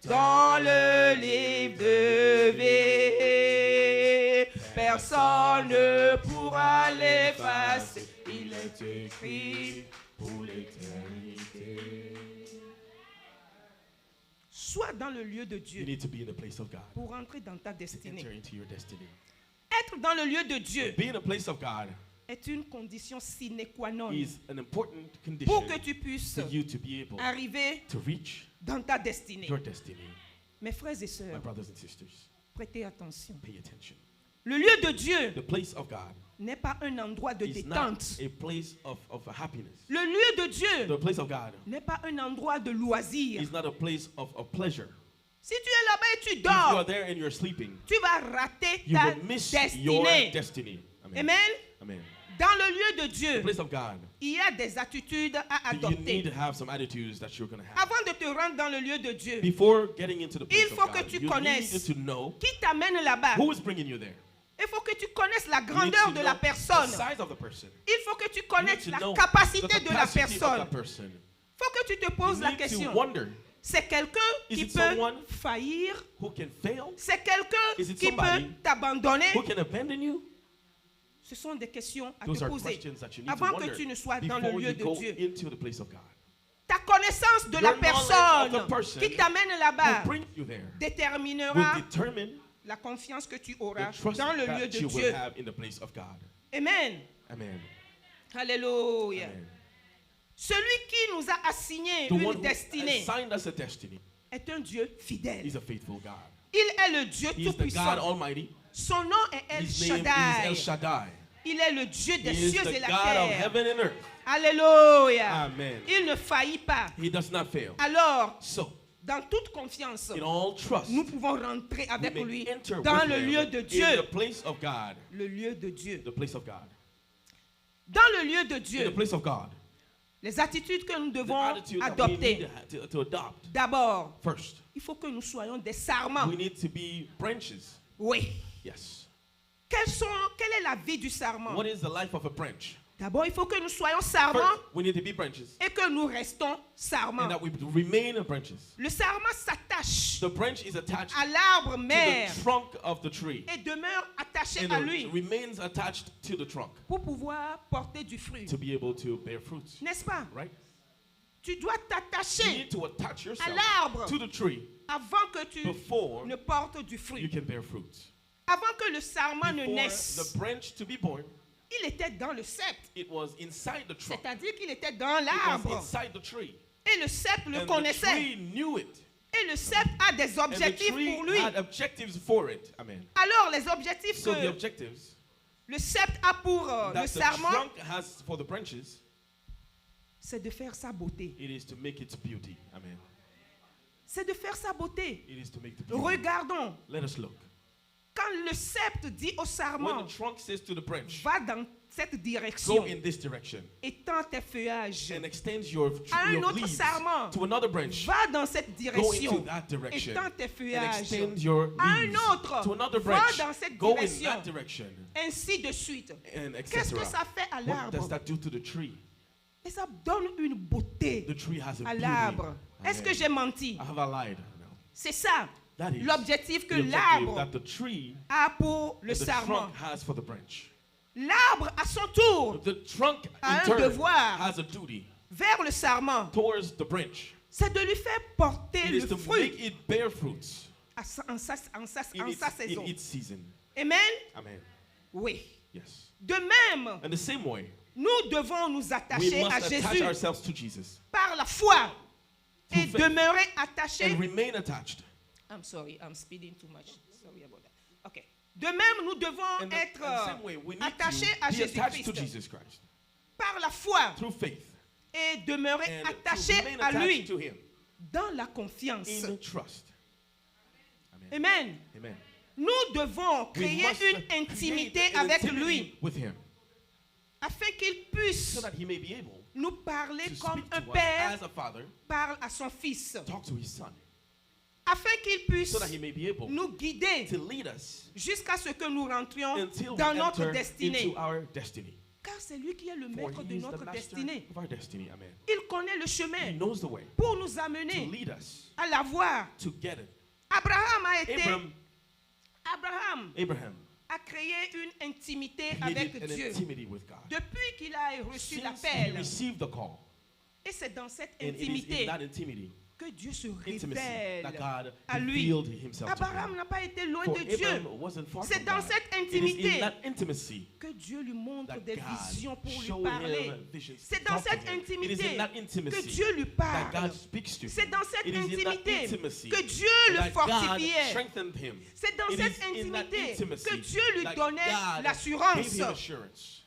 dans le livre de vie. Personne ne pourra l'effacer. Il est écrit pour l'éternité. Sois dans le lieu de You Dieu need to be in the place of God pour entrer dans ta to destinée. enter into your destiny. Être dans le lieu de Dieu Be in the place of God est une condition sine qua non is an important pour condition que tu puisses for you to be able arriver to reach dans ta destinée. your destiny. Mes frères et My sœurs, brothers and sisters, prêtez attention. pay attention. Le lieu de Dieu The place of God n'est pas un endroit de is not détente. a place of happiness. Le lieu de Dieu The place of God n'est pas un endroit de loisir. is not a place of pleasure. Si tu es là-bas et tu If you are dors, there and you're sleeping, tu vas rater you ta will miss your destinée. destiny. Amen. Amen. Amen. Dans le lieu de The Dieu, place of God, il y a des attitudes à you need to adopter. have some attitudes that you're going to have. Avant de te rendre dans le lieu de Dieu, Before getting into the place il of faut God, que tu you connaisses need to know qui t'amène là-bas. who is bringing you there. Il faut que tu connaisses la You need grandeur to de know la the personne. size of the person. Il faut que tu You need connaisses to la know capacité the de la capacity of personne. that person. Il faut que tu te You poses la need to question. wonder C'est quelqu'un Is qui it peut someone faillir? who can fail, C'est quelqu'un Is it qui somebody peut t'abandonner? who can abandon you. Ce sont des questions à Those te are poser questions that you need to avant wonder que tu ne sois dans le before lieu you de go Dieu. into the place of God. Ta connaissance de Your la knowledge of personne the person qui t'amène Who là-bas bring you there will déterminera determine la confiance que tu the auras trust dans le lieu that de you will Dieu. have in the place of God. Amen. Amen. Alléluia. Amen. Celui qui nous a assigné The one une who destinée assigned us a destiny est un Dieu fidèle. is a faithful God. Il est le Dieu He is the God tout-puissant. Almighty. Son nom est El His name is Shaddai. El Shaddai. Il est le Dieu He des is cieux the et la God of terre. heaven and earth. Alléluia. Amen. Il ne faillit pas. He does not fail. Alors, So, dans toute confiance, in all trust, nous pouvons rentrer we avec may lui enter dans with le him lieu de in Dieu. the place of God. Le lieu de Dieu. The place of God. Dans le lieu de In the Dieu, place of God. les attitudes que nous The devons attitude that we adopter. need to adopt. D'abord, First, il faut que nous soyons des sarments. we need to be branches. Oui. Yes. Quelle est la vie du sarment? What is the life of a branch? D'abord, il faut que nous soyons sarments First, we need to be branches et que nous restons and sarments. that we remain branches. Le sarment s'attache The branch is attached à l'arbre to mère the trunk of the tree et demeure attaché and à it lui remains attached to the trunk pour pouvoir porter du fruit. to be able to bear fruits. N'est-ce pas? Right? Tu dois You t'attacher need to attach à yourself l'arbre to the tree avant que tu before ne portes du you fruit. can bear fruits. Avant que le sarment ne Before naisse, the branch to be born, il était dans le cep, it was inside the trunk. c'est-à-dire qu'il était dans It was l'arbre. inside the tree. Et le cep le And the connaissait. tree knew it. Et le cep a des And the objectifs tree pour lui. had objectives for it. Amen. Alors, les objectifs So the que objectives le cep a pour le that the sarment, trunk has for the branches, c'est de faire sa beauté. it is to make its beauty. Amen. C'est de faire sa beauté. It is to make the beauty. Regardons, Let us look. quand le sceptre dit au When sarment, the trunk says to the branch, va dans cette go direction, in this direction étends tes feuillages, and extend your à un your autre leaves sarment, to another branch. va dans cette Go into direction, that direction étends tes and feuillages, extend your à un leaves autre, to another va branch. dans cette Go in direction, that direction ainsi de suite. and Qu'est-ce que etc. ça fait à What does l'arbre? that do to the tree? Et ça donne une beauté The tree has a à beauty. l'arbre. Est-ce que Amen. j'ai menti? I have I lied? No. C'est ça, That is l'objectif que the objective l'arbre that the tree a pour le and the sarment. trunk has for the branch. L'arbre, à son tour, The trunk a un in turn devoir has a duty vers le sarment, towards the branch. c'est de lui faire porter It le is to fruit make it bear fruits en sa in saison. its season. Amen? Amen. Oui. Yes. De même, And the same way, nous devons nous we attacher must à attach Jésus ourselves to Jesus par la foi et faith. demeurer attachés. and remain attached. I'm sorry, I'm speeding too much. Sorry about that. Okay. De même, nous devons And être the same way, we need attachés à to be attached to Jésus-Christ Jesus Christ par la foi through faith et demeurer and to attachés remain à attached lui to Him dans la confiance. in trust. Amen. Amen. Amen. Nous devons We créer must une create intimité an avec intimity lui with him, afin qu'il puisse with him, afin qu'il puisse so that he may be able nous parler to comme speak un to us père as a father, parle à son fils, talk to his son, afin qu'il puisse so that he may be able nous guider to lead us jusqu'à ce que nous rentrions until we dans notre enter destinée. into our destiny. Car c'est lui qui est le For maître he de is the notre master destinée. of our destiny. Amen. Il connaît le He chemin knows the way pour nous to amener lead us à la voir. to get it. Abraham a été, Abraham a créé une intimité avec created an Dieu intimity with God. depuis qu'il a reçu Since he l'appel. received the call, Et c'est dans cette and it is in intimité that intimity, que Dieu se intimacy, révèle that God à lui. revealed himself to Abraham him. n'a pas été loin For de Dieu. Abraham wasn't far C'est from dans God. cette It is in intimité that intimacy que Dieu lui montre that des God visions pour lui showed parler. him visions. C'est dans Talk to cette him. It is intimité in that que intimacy Dieu lui that parle. God speaks to C'est him. dans cette It is in that intimité intimacy que Dieu le that God fortifiait. strengthened him. C'est dans It cette is in that intimité intimacy que Dieu lui that donnait God l'assurance. gave him assurance.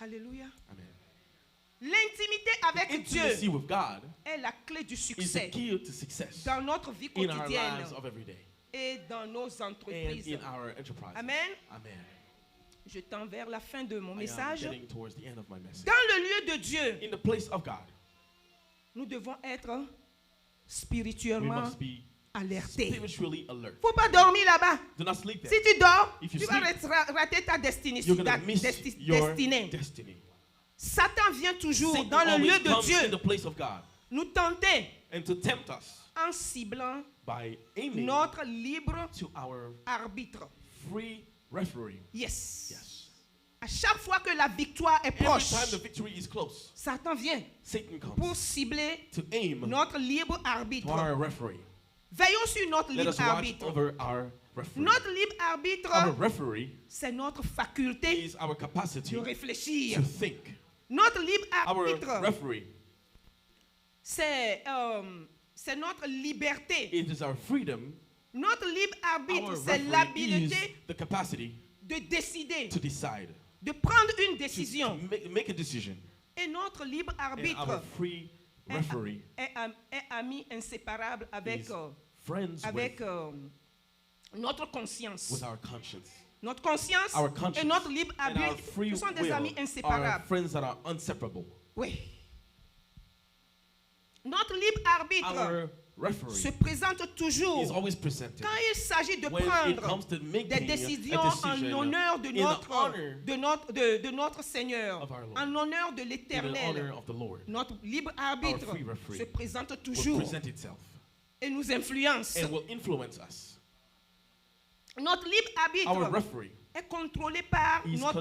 Alléluia. Amen. L'intimité avec Intimacy Dieu with God est la clé du is the succès key to success dans notre vie in our quotidienne lives of every day et dans nos and entreprises. in our enterprise. Amen. Amen. Je tends vers la fin de mon I am message. getting towards the end of my message. Dans le lieu de Dieu, In the place of God, nous devons être we spirituellement must be alertés. spiritually alert. Faut pas dormir là-bas. Do not sleep there. Si tu dors, If you tu vas sleep, rater ta destinée. You're going ta to miss your destinée. destiny. Satan vient toujours Satan dans le always lieu de comes in Dieu the place of God nous tenter and to tempt us en ciblant by aiming notre libre to our arbitre. free referee. Yes. Yes. À chaque fois que la victoire est Every proche, time the victory is close, Satan vient Satan pour comes cibler to aim notre libre to arbitre. our referee. Veillons sur notre Let libre us watch arbitre. over our referee. Notre libre arbitre, Our referee c'est notre faculté is our capacity de réfléchir. to think. Notre libre Our arbitre, referee, c'est notre liberté. it is our freedom. Notre libre arbitre, Our c'est referee is l'habilité the capacity de décider, to decide, de prendre une to décision. make a decision. Et notre libre And our arbitre free referee est ami inséparable avec, is friends avec with, notre conscience. with our conscience. Notre conscience Our conscience et notre libre and our arbitre, free ce sont des will amis are inséparables. friends that are inseparable. Oui. Notre libre arbitre Our se referee présente is toujours always presented quand il s'agit de when it prendre comes to des making décisions a en decision honneur de in the honor de notre Seigneur, of our Lord. en honneur de in the l'Éternel. honor of the Lord. Notre libre arbitre free referee se présente Will toujours present itself et nous influence. and will influence us. Notre libre Our arbitre referee est contrôlé par, is par la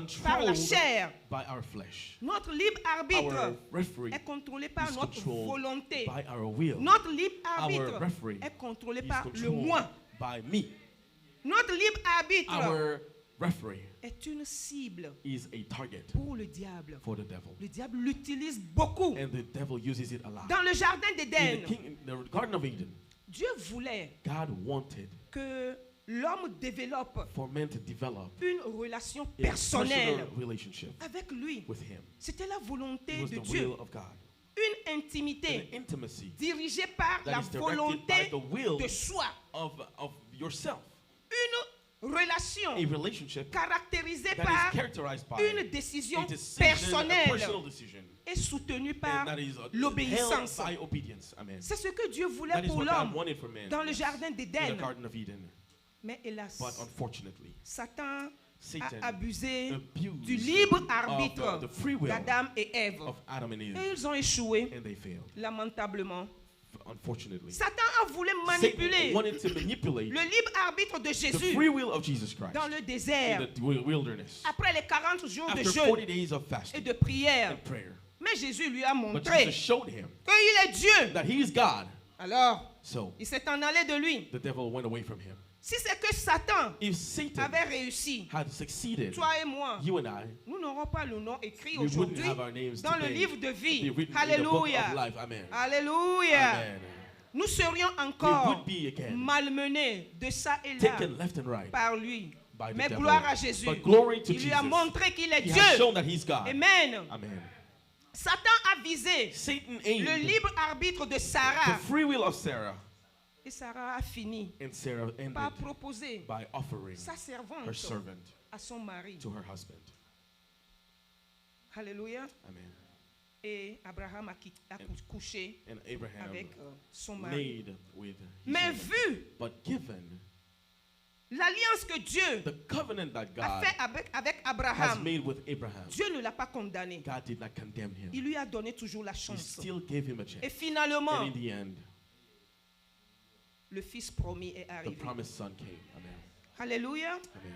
controlled chair. by our flesh. Notre libre Our arbitre referee est contrôlé par is notre controlled volonté. by our will. Notre libre Our arbitre referee est contrôlé is par le controlled moi. by me. Notre libre arbitre Our referee est une cible is a target pour le diable. for the devil. Le diable l'utilise beaucoup. And the devil uses it a lot. Dans le jardin In d'Éden, the Garden of Eden, Dieu voulait God wanted que l'homme développe for men to develop une relation a personnelle personal relationship avec lui. with him. C'était la It volonté was de the Dieu. will of God. Une An intimité intimacy dirigée par that la is directed by volonté the will de soi. of yourself. Une relation A relationship caractérisée that par is characterized by une décision a decision, a personnelle personal decision, et soutenue par and that is l'obéissance. held by obedience. Amen. C'est ce que Dieu voulait That is pour what God l'homme wanted for man dans le jardin in the d'Éden. Garden of Eden. Mais hélas, But unfortunately, Satan Satan a abusé abused du libre of arbitre the free will d'Adam et Ève. of Adam and Et Eve, ils ont échoué, and they failed. lamentablement. Unfortunately, Satan a voulu Satan manipuler wanted to manipulate le libre arbitre de the Jésus free will of Jesus Christ dans le in désert the wilderness après les 40 jours de after jeûne 40 days of et fasting de prière. and prayer. Mais Jésus lui a But montré Jesus showed him qu'il est Dieu. that he is God. Alors, So il s'est en allé de lui. the devil went away from him. Si c'est que Satan If Satan avait réussi, had succeeded, toi et moi, you and I, nous n'aurons pas le nom écrit we wouldn't aujourd'hui have our names dans le today livre de be vie. written in the book of Alléluia. life. Amen. Alléluia. Amen. Nous serions We encore would be again malmenés de ça et là taken left and right par lui. by the Mais devil. gloire à Jésus. But glory to Il lui a Jesus. montré qu'il est He has Dieu. shown that he's God. Amen. Amen. Satan a visé Satan le aimed libre arbitre de the Sarah. free will of Sarah. Et Sarah a fini And Sarah ended par proposer by offering sa her servante servant à son mari. to her husband. Alléluia. Amen. Et Abraham a couché And Abraham avec son mari. made with his Mais woman. vu But given l'alliance que Dieu the covenant that a God fait avec has Abraham, made with Abraham, Dieu ne l'a pas condamné. God did not condemn him. Il lui a donné toujours la He chance. still gave him a Et chance. finalement, And in the end, le fils promis est the arrivé. promised son came. Amen. Alléluia. Amen.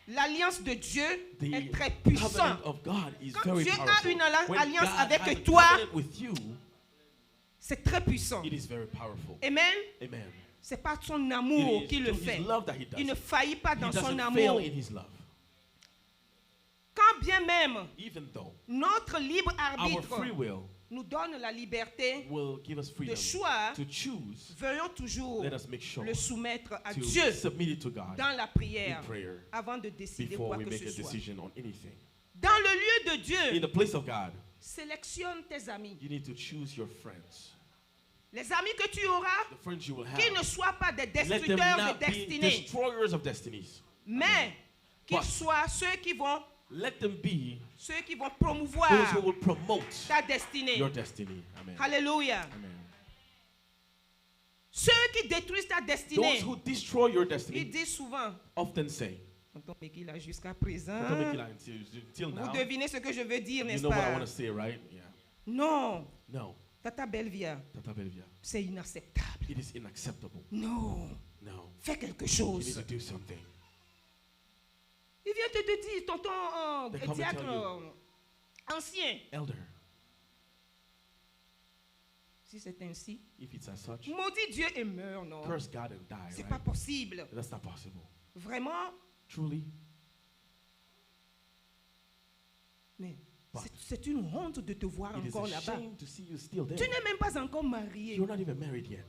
L'alliance de Dieu The est très covenant puissante. of God is Quand very Dieu a powerful. une When alliance God avec has a toi, covenant with you, C'est très puissant. it is very powerful. Amen. Amen. C'est pas son amour It is qui le through fait. his love that he does Il ne it. faillit pas He dans son doesn't fail amour. in his love. Quand bien même Even though notre libre our arbitre free will nous donne la liberté will give us de freedom choix, to choose, veuillons toujours let us make sure le soumettre à to Dieu submit it to God dans la prière in prayer avant de décider before quoi we que make ce a soit. decision on anything. Dans le lieu de In Dieu, the place of God, sélectionne tes amis. you need to choose your friends. Les amis que tu auras, The friends you will have. qu'ils ne soient pas des Let them destructeurs not de be destinée, destroyers of destinies. mais qu'ils But soient ceux qui vont let them be promouvoir those who will promote ta destinée. your destiny. Amen. Alléluia. Amen. Ceux qui détruisent ta Those destinée, who destroy your ils destiny disent souvent, often say, Tonton Mekila, jusqu'à présent, till vous now, devinez ce que je veux dire, you n'est-ce know what I want pas? to say, right? Yeah. Non, No, Tata Belvia, Tata Belvia, c'est inacceptable. it is unacceptable. Non, No, fais quelque you need chose. to do something. Il vient te dire, tonton They come and diacre tell you. ancien, Elder, si c'est ainsi, if it's as such, maudit Dieu et meurt, non? curse God and die, C'est right? pas possible. That's not possible. Vraiment, Truly, mais But c'est une honte de te voir it is encore a là-bas. shame to see you still there. Tu n'es même pas encore marié. You're not even married yet.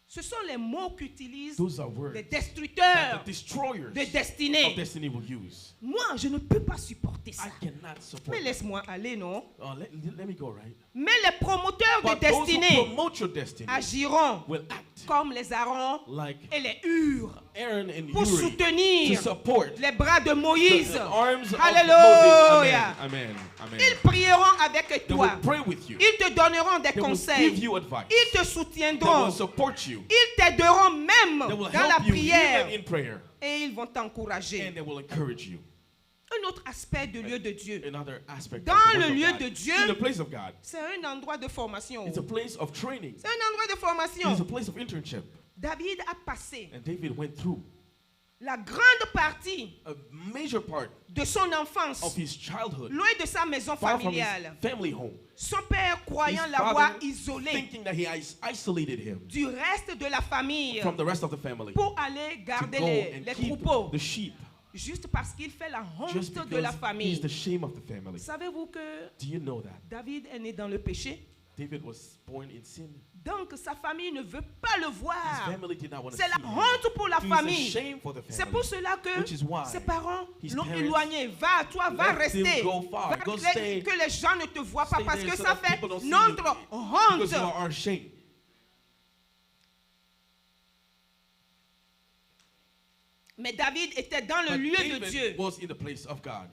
Ce sont les mots qu'utilisent Those are words les that destructeurs the destroyers de of destinée. destiny will use. Moi, je ne peux pas supporter I ça. cannot support Mais that. laisse-moi aller, non? Let me go, right? Mais les promoteurs de But those who destinée promote your destiny agiront will act comme les Aaron like et les Hur Aaron and pour Uri to soutenir support les bras de Moïse. the arms of Alléluia. Moses. Amen. Amen. Ils prieront avec They toi. will pray with you. Ils te donneront des They will give conseils. you advice. Ils te They will soutiendront. support you. Ils t'aideront même They will dans la help you prière. even in prayer. Et ils vont t'encourager. And they will encourage you. Un autre aspect du lieu de Dieu. Another aspect Dans of the le word of lieu God. de Dieu, In the place of God. C'est un endroit de formation. It's a place of training. C'est un endroit de It formation. is a place of internship. David a passé And David went through la grande partie a major part de son enfance of his childhood loin de sa maison far from his familiale. family home. Son père croyant His l'avoir father isolé thinking that he isolated him du reste de la famille from the rest of the family pour aller to garder go les and keep troupeaux, the sheep juste parce qu'il fait la just honte de la because he's famille. the shame of the family. Savez-vous que Do you know that? David est né dans le péché? David was born in sin. Donc sa famille ne veut pas le His voir. family did not want to C'est la see him. honte pour la It was a famille. shame for the C'est family. pour cela que Which is why ses parents his l'ont parents éloigné. Va, toi, va let him rester. go far. Va, Go que stay. que les gens ne te voient pas Stay parce there que so ça that fait people don't see notre you. honte. Because you are ashamed. Mais David était dans le But lieu de David Dieu. was in the place of God.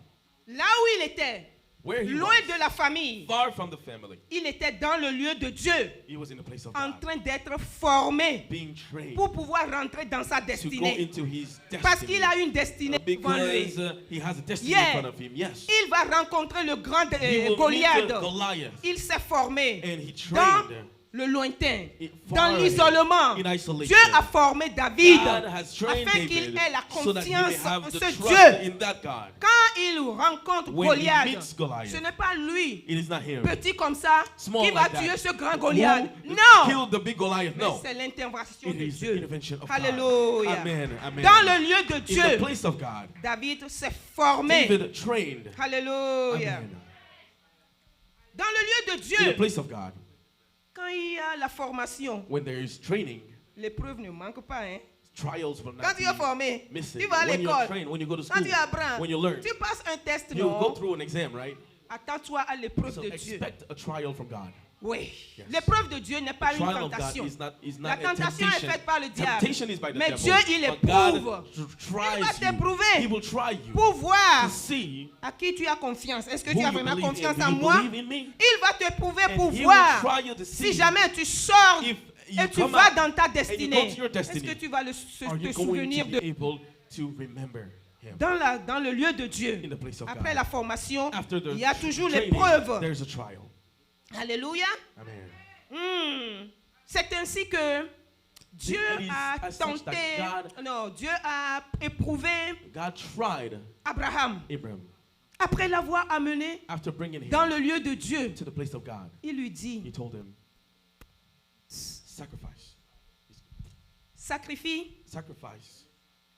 Là où il était, Where he loin was, de la famille, far from the family. il était dans le lieu de Dieu, He was in the place of en God, train d'être formé being trained pour pouvoir rentrer dans sa to go destinée. into his Parce destiny. qu'il a une destinée devant lui. Because he has a destiny Yeah. in front of him. Yes. Il va rencontrer le grand He will Goliath. meet Goliath. Il s'est formé And he dans trained le lointain, far dans l'isolement. in isolation. Dieu a formé David God has trained afin qu'il David ait la so that he may confiance have en the ce trust Dieu. in that God. Quand il rencontre When he Goliath, meets Goliath, ce n'est pas lui, it is not him petit comme ça, Small qui va like that, tuer ce grand who Goliath. killed Non, the big Goliath. mais No. c'est l'intervention It de is the Dieu. intervention of Alléluia. God. Amen. Amen. Dans le lieu de In the Dieu, place of God, David s'est formé. David trained. Alléluia. Amen. Dans le lieu de In the Dieu, place of God, quand il y a la formation, when there is training, l'épreuve ne manque pas. Hein? trials will Quand not tu es formé, be missing. tu vas à When you're l'école. trained, when you go to Quand school, tu apprends, when you learn, tu passes un test, you go non? through an exam, right? Attends-toi à l'épreuve So de Dieu. expect a trial from God. Oui. Yes. L'épreuve de Dieu n'est pas The une trial of God tentation. is not La a tentation est temptation. faite par le diable. Temptation is by the Mais devil. Dieu, il But God éprouve. Il tries va you. t'éprouver He will try you pour voir to see à qui tu as confiance. Est-ce que who tu as you vraiment believe in. confiance Do en you moi? believe in me? Il va t'éprouver And pour he will voir try you to see si jamais tu sors if et you tu come vas out dans ta and you go destinée. to your Est-ce destiny. que tu vas Are te you going souvenir to de be able to remember him? dans le lieu de Dieu? In the place of Après God. la formation, After the il y a toujours training, l'épreuve. there's a trial. Alléluia. Amen. C'est ainsi que Dieu It is a as such that tenté, non, Dieu a éprouvé God tried Abraham. Abraham Après l'avoir amené after bringing him dans le lieu de Dieu, to the place of God. il lui He dit, told him, sacrifice. sacrifie Sacrifice.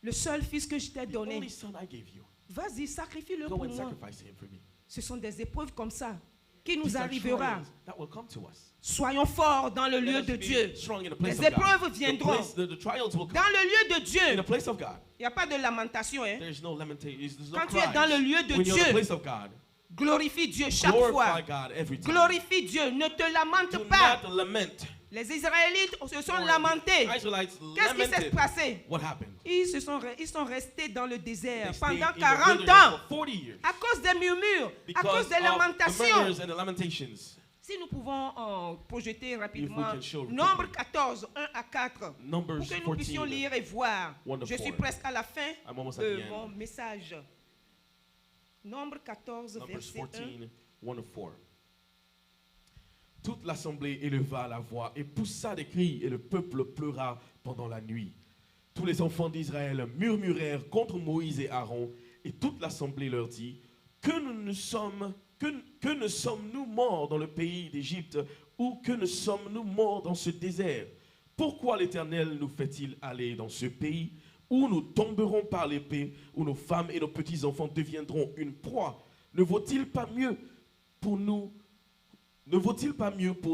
le seul fils que je t'ai The donné. only son I gave you. Vas-y, sacrifie-le Go pour and moi. sacrifice him for me. Ce sont des épreuves comme ça qui nous These are arrivera. trials that will come to us. Soyons forts dans le lieu Let us de be Dieu. strong in the place Les of God. épreuves viendront. The trials will come Dans le lieu de in the Dieu, place of God. il n'y a pas de lamentation. Hein? There's no lamentation. There's no Quand tu es cries. dans le lieu de When you're in the Dieu, place of God, glorifie Dieu chaque glorify fois. God every time. Glorifie Dieu. Ne te lamente Do pas. not lament. Les Israélites se sont For lamentés. the Israelites Qu'est-ce qui s'est lamented. passé? What happened? Ils sont restés dans le désert They stayed pendant in the 40 wilderness ans for 40 years à cause des murmures, à because cause des of the lamentations. murmurs and the lamentations. Si nous pouvons projeter rapidement can show Nombre quickly. 14, 1 à 4, Numbers pour que nous puissions 14, lire et voir. 1 to Je suis 4. presque à la fin I'm almost at de the end. mon message. Nombre 14, Numbers verset 14, 1. 1 to 4. Toute l'assemblée éleva la voix et poussa des cris, et le peuple pleura pendant la nuit. Tous les enfants d'Israël murmurèrent contre Moïse et Aaron, et toute l'assemblée leur dit, que ne sommes-nous morts dans le pays d'Égypte, ou que ne sommes-nous morts dans ce désert? Pourquoi l'Éternel nous fait-il aller dans ce pays où nous tomberons par l'épée, où nos femmes et nos petits-enfants deviendront une proie? Ne vaut-il pas mieux pour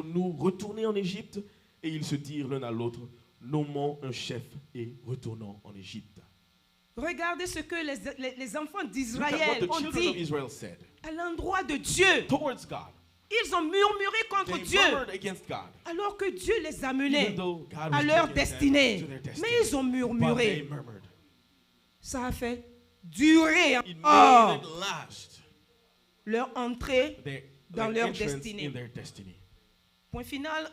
nous retourner en Égypte? Et ils se dirent l'un à l'autre, nommons un chef et retournons en Égypte. Regardez ce que les enfants Look at what d'Israël the ont children of dit Israel said à l'endroit de Dieu. towards God. Ils ont murmuré contre They Dieu murmured against God, alors que Dieu les amenait even though God à was leur taking them destinée. to their destiny. Mais ils ont But they murmuré. murmured. Ça a fait durer It encore made it last leur entrée their dans leur entrance destinée. in their destiny. Point final,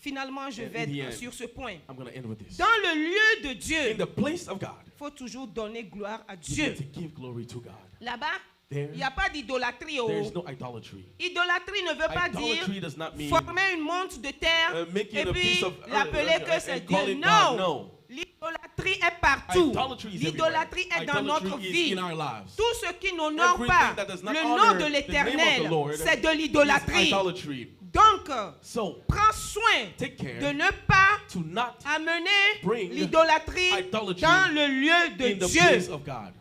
finalement, je And vais in the être end, sur ce point. I'm going to end with this. Dans le lieu de In Dieu, the place of God, il faut toujours donner gloire à you Dieu. need to give glory to God. Là-bas, There, il n'y a pas d'idolâtrie. there's no idolatry. Idolâtrie ne veut pas Idolatry dire does not mean former une montre de terre making et a puis piece of l'appeler que c'est and call Dieu. it God. Non. No. L'idolâtrie est partout. Idolatry is L'idolâtrie everywhere. est dans notre Idolatry is vie. in our lives. Tout ce qui n'honore Everything pas that does not le honor nom de the name of l'Éternel, the Lord c'est de is l'idolâtrie. idolatry. Donc, So, prends soin take care de ne pas to not amener bring l'idolâtrie idolatry dans le lieu in de the place Dieu. of God.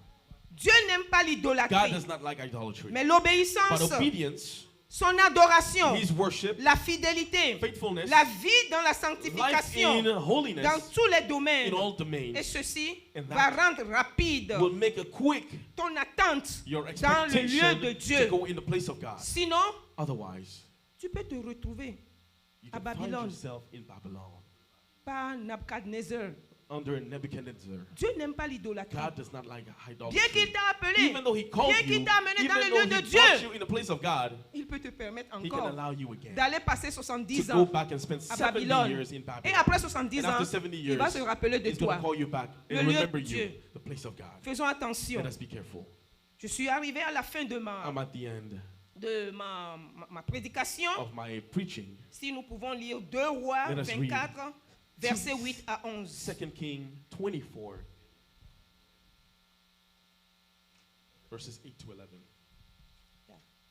Dieu n'aime pas God l'idolâtrie, does not like idolatry. mais But l'obéissance, obedience, son adoration, His worship, la fidélité, faithfulness, la vie dans la life sanctification, in holiness, dans tous les domaines. in all Et domains, ceci And va that rendre rapide will make a quick ton attente your dans le lieu de expectation to Dieu. go in the place of God. Sinon, Otherwise, tu peux te retrouver you à can find Babylone. yourself in Babylon par Nabucodonosor. under Nebuchadnezzar. Dieu n'aime pas l'idolâtrie. God does not like idolatry. Bien qu'il t'a appelé, Even though He called bien you, qu'il t'a amené dans even le lieu though de He Dieu, brought you in the place of God, il peut te permettre He can encore allow you again d'aller passer to 70 go ans back and spend à 70 Babylone. years in Et Babylon. après 70 And ans, after 70 il va years, se rappeler de He's going toi. to call you back Le and lieu de remember Dieu. you, the place of God. Faisons attention. Let us be careful. Je suis arrivé à la fin de I'm at the end ma prédication. of my preaching. Si nous pouvons lire 2 Rois Let us read 24, versets 8 à 11. 2 King 24, verses 8 to 11.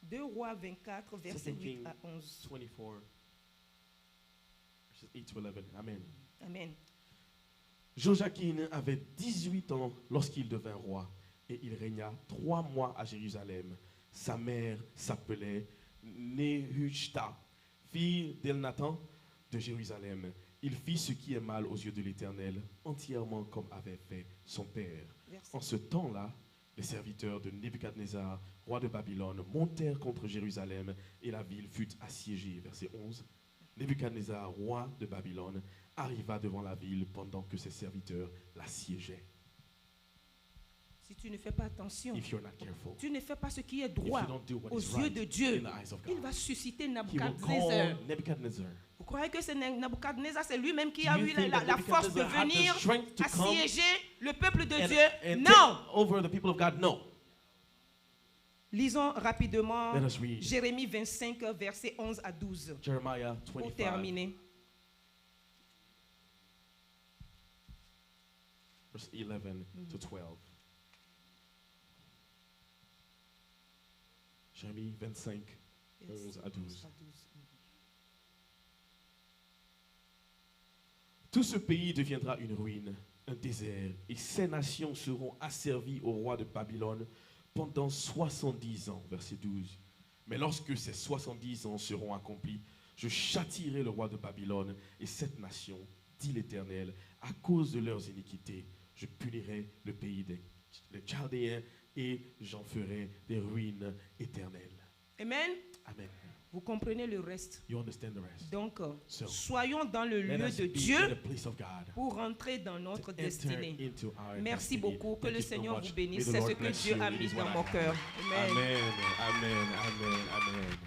2 Rois 24, versets 2 8 King à 11. 24, verses 8 to 11. Amen. Amen. Joachim avait 18 ans lorsqu'il devint roi et il régna 3 mois à Jérusalem. Sa mère s'appelait Nehushta, fille d'Elnathan de Jérusalem. Il fit ce qui est mal aux yeux de l'Éternel, entièrement comme avait fait son père. Verset. En ce temps-là, les serviteurs de Nebuchadnezzar, roi de Babylone, montèrent contre Jérusalem et la ville fut assiégée. Verset 11. Nebuchadnezzar, roi de Babylone, arriva devant la ville pendant que ses serviteurs l'assiégeaient. Si tu ne fais pas attention, If you're not careful, tu ne fais pas ce qui est if droit you don't do what aux is yeux right de Dieu, in the eyes of il God, va susciter he will Nabuchodonosor. call Nebuchadnezzar. Vous croyez que c'est Nabuchodonosor, c'est lui-même qui Do a you eu think la that force de Nebuchadnezzar had the venir strength to come assiéger le peuple de and Dieu? Non. take over the people of God? No. Lisons rapidement Let us read Jérémie 25, versets 11 à 12. Jeremiah Pour 25, terminer. verse 11 to 12. Jérémie 25, 11 à 12. Tout ce pays deviendra une ruine, un désert, et ces nations seront asservies au roi de Babylone pendant 70 ans. Verset 12. Mais lorsque ces 70 ans seront accomplis, je châtierai le roi de Babylone et cette nation, dit l'Éternel, à cause de leurs iniquités. Je punirai le pays des Chaldéens et j'en ferai des ruines éternelles. Amen. Amen. Vous comprenez le reste. You understand the rest? Donc, So, soyons dans le let lieu us de be in Dieu the place of God. pour rentrer dans notre To enter destinée. into our Merci destiny. beaucoup. Que Thank le you so Seigneur much. vous bénisse. May the C'est ce Lord que bless Dieu you. a It mis is what dans I mon have. cœur. Amen. Amen. Amen. Amen. Amen.